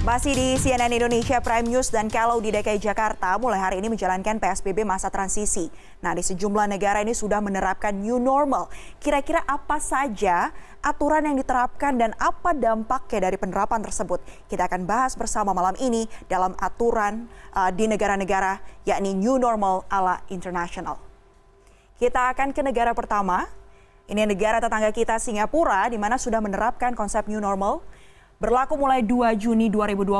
Masih di CNN Indonesia Prime News dan kalau di DKI Jakarta mulai hari ini menjalankan PSBB masa transisi. Nah, di sejumlah negara ini sudah menerapkan new normal. Kira-kira apa saja aturan yang diterapkan dan apa dampaknya dari penerapan tersebut? Kita akan bahas bersama malam ini dalam aturan di negara-negara yakni new normal ala internasional. Kita akan ke negara pertama. Ini negara tetangga kita Singapura di mana sudah menerapkan konsep new normal. Berlaku mulai 2 Juni 2020,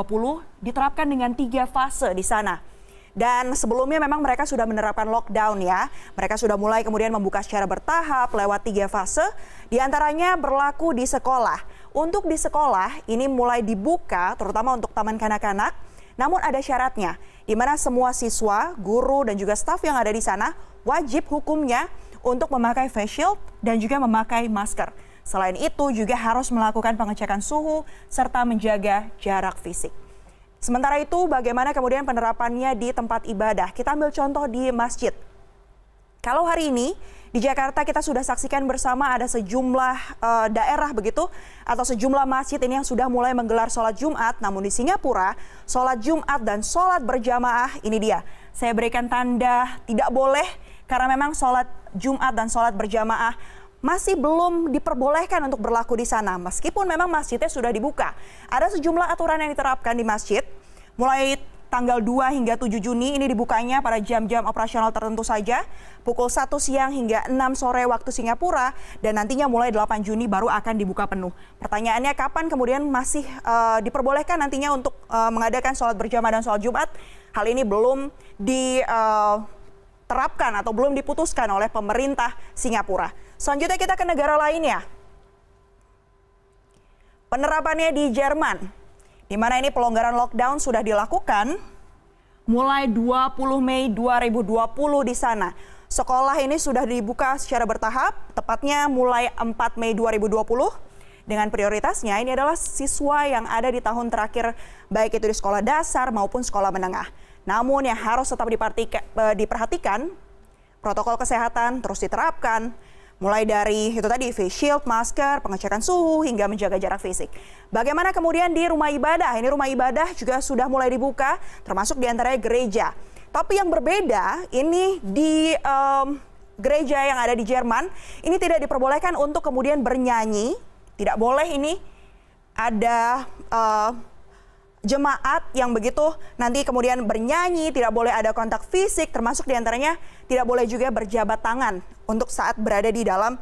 diterapkan dengan 3 fase di sana. Dan sebelumnya memang mereka sudah menerapkan lockdown ya. Mereka sudah mulai kemudian membuka secara bertahap lewat 3 fase. Di antaranya berlaku di sekolah. Untuk di sekolah ini mulai dibuka terutama untuk taman kanak-kanak. Namun ada syaratnya, di mana semua siswa, guru dan juga staf yang ada di sana wajib hukumnya untuk memakai face shield dan juga memakai masker. Selain itu juga harus melakukan pengecekan suhu serta menjaga jarak fisik. Sementara itu bagaimana kemudian penerapannya di tempat ibadah? Kita ambil contoh di masjid. Kalau hari ini di Jakarta kita sudah saksikan bersama ada sejumlah daerah begitu atau sejumlah masjid ini yang sudah mulai menggelar sholat Jumat. Namun di Singapura sholat Jumat dan sholat berjamaah ini dia. Saya berikan tanda tidak boleh karena memang sholat Jumat dan sholat berjamaah masih belum diperbolehkan untuk berlaku di sana. Meskipun memang masjidnya sudah dibuka. Ada sejumlah aturan yang diterapkan di masjid. Mulai tanggal 2 hingga 7 Juni ini dibukanya pada jam-jam operasional tertentu saja. Pukul 1 siang hingga 6 sore waktu Singapura. Dan nantinya mulai 8 Juni baru akan dibuka penuh. Pertanyaannya kapan kemudian masih diperbolehkan nantinya untuk mengadakan sholat berjamaah dan sholat Jumat? Hal ini belum diterapkan atau belum diputuskan oleh pemerintah Singapura. Selanjutnya kita ke negara lainnya. Penerapannya di Jerman, di mana ini pelonggaran lockdown sudah dilakukan mulai 20 Mei 2020 di sana. Sekolah ini sudah dibuka secara bertahap, tepatnya mulai 4 Mei 2020. Dengan prioritasnya ini adalah siswa yang ada di tahun terakhir, baik itu di sekolah dasar maupun sekolah menengah. Namun yang harus tetap diperhatikan, protokol kesehatan terus diterapkan. Mulai dari itu tadi face shield, masker, pengecekan suhu hingga menjaga jarak fisik. Bagaimana kemudian di rumah ibadah? Ini rumah ibadah juga sudah mulai dibuka, termasuk diantaranya gereja. Tapi yang berbeda ini di gereja yang ada di Jerman, ini tidak diperbolehkan untuk kemudian bernyanyi. Tidak boleh ini ada jemaat yang begitu nanti kemudian bernyanyi, tidak boleh ada kontak fisik, termasuk diantaranya tidak boleh juga berjabat tangan untuk saat berada di dalam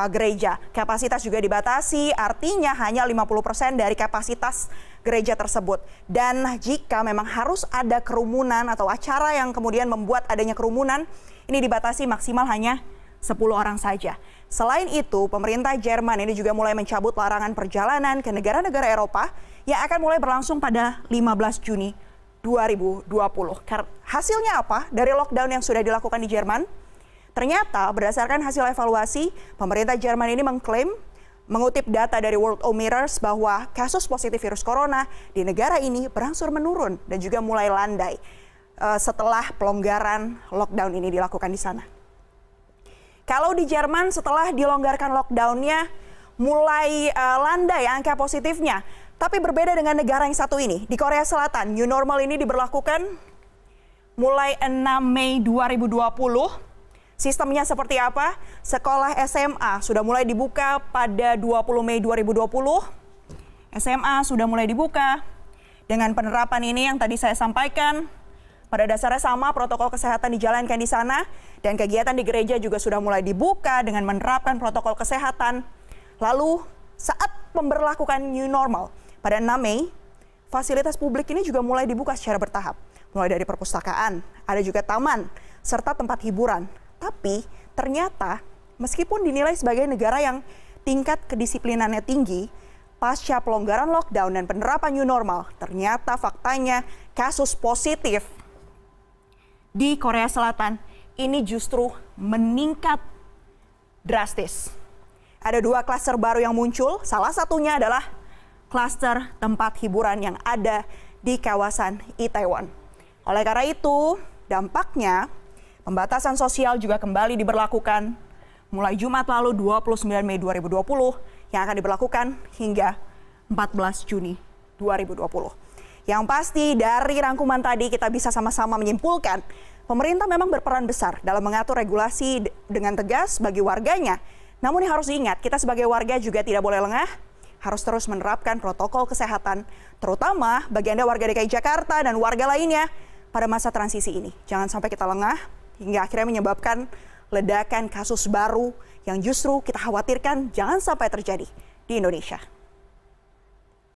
gereja. Kapasitas juga dibatasi, artinya hanya 50% dari kapasitas gereja tersebut. Dan jika memang harus ada kerumunan atau acara yang kemudian membuat adanya kerumunan, ini dibatasi maksimal hanya 10 orang saja. Selain itu, pemerintah Jerman ini juga mulai mencabut larangan perjalanan ke negara-negara Eropa yang akan mulai berlangsung pada 15 Juni 2020. Hasilnya apa dari lockdown yang sudah dilakukan di Jerman? Ternyata berdasarkan hasil evaluasi, pemerintah Jerman ini mengklaim mengutip data dari Worldometers bahwa kasus positif virus corona di negara ini berangsur menurun dan juga mulai landai setelah pelonggaran lockdown ini dilakukan di sana. Kalau di Jerman setelah dilonggarkan lockdown-nya mulai landai angka positifnya. Tapi berbeda dengan negara yang satu ini. Di Korea Selatan, new normal ini diberlakukan mulai 6 Mei 2020. Sistemnya seperti apa? Sekolah SMA sudah mulai dibuka pada 20 Mei 2020. SMA sudah mulai dibuka. Dengan penerapan ini yang tadi saya sampaikan, pada dasarnya sama, protokol kesehatan dijalankan di sana. Dan kegiatan di gereja juga sudah mulai dibuka dengan menerapkan protokol kesehatan. Lalu saat memberlakukan new normal pada 6 Mei, fasilitas publik ini juga mulai dibuka secara bertahap. Mulai dari perpustakaan, ada juga taman, serta tempat hiburan. Tapi ternyata meskipun dinilai sebagai negara yang tingkat kedisiplinannya tinggi, pasca pelonggaran lockdown dan penerapan new normal, ternyata faktanya kasus positif di Korea Selatan ini justru meningkat drastis. Ada 2 klaster baru yang muncul, salah satunya adalah klaster tempat hiburan yang ada di kawasan Itaewon. Oleh karena itu, dampaknya pembatasan sosial juga kembali diberlakukan mulai Jumat lalu 29 Mei 2020 yang akan diberlakukan hingga 14 Juni 2020. Yang pasti dari rangkuman tadi kita bisa sama-sama menyimpulkan pemerintah memang berperan besar dalam mengatur regulasi dengan tegas bagi warganya. Namun yang harus diingat, kita sebagai warga juga tidak boleh lengah, harus terus menerapkan protokol kesehatan, terutama bagi Anda warga DKI Jakarta dan warga lainnya pada masa transisi ini. Jangan sampai kita lengah hingga akhirnya menyebabkan ledakan kasus baru yang justru kita khawatirkan jangan sampai terjadi di Indonesia.